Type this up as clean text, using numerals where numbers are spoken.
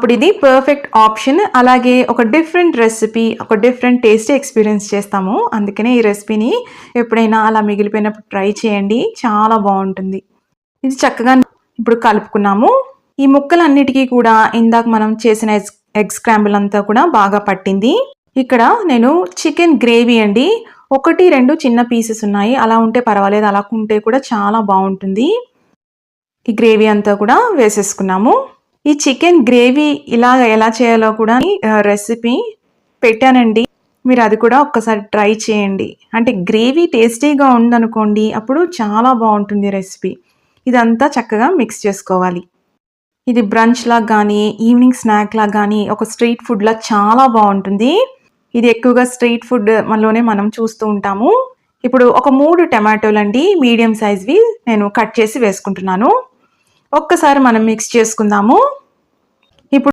అప్పుడు ఇది perfect option. అలాగే ఒక డిఫరెంట్ రెసిపీ, ఒక డిఫరెంట్ టేస్ట్ ఎక్స్పీరియన్స్ చేస్తాము. అందుకనే ఈ రెసిపీని ఎప్పుడైనా అలా మిగిలిపోయినప్పుడు ట్రై చేయండి, చాలా బాగుంటుంది. ఇది చక్కగా ఇప్పుడు కలుపుకున్నాము. ఈ ముక్కలన్నిటికీ కూడా ఇందాక మనం చేసిన ఎగ్ స్క్రాంబుల్ అంతా కూడా బాగా పట్టింది. ఇక్కడ నేను చికెన్ గ్రేవీ అండి, 1-2 చిన్న పీసెస్ ఉన్నాయి. అలా ఉంటే పర్వాలేదు, అలా ఉంటే కూడా చాలా బాగుంటుంది. ఈ గ్రేవీ అంతా కూడా వేసేసుకున్నాము. ఈ చికెన్ గ్రేవీ ఎలా చేయాలో కూడా రెసిపీ పెట్టానండి, మీరు అది కూడా ఒక్కసారి ట్రై చేయండి. అంటే గ్రేవీ టేస్టీగా ఉందనుకోండి, అప్పుడు చాలా బాగుంటుంది రెసిపీ. ఇదంతా చక్కగా మిక్స్ చేసుకోవాలి. ఇది బ్రంచ్ లాగా కానీ, ఈవినింగ్ స్నాక్ లాగా కానీ, ఒక స్ట్రీట్ ఫుడ్ లా చాలా బాగుంటుంది. ఇది ఎక్కువగా స్ట్రీట్ ఫుడ్ మనలోనే మనం చూస్తూ ఉంటాము. ఇప్పుడు ఒక 3 టమాటోలు అండి, మీడియం సైజ్వి నేను కట్ చేసి వేసుకుంటున్నాను. ఒక్కసారి మనం మిక్స్ చేసుకుందాము.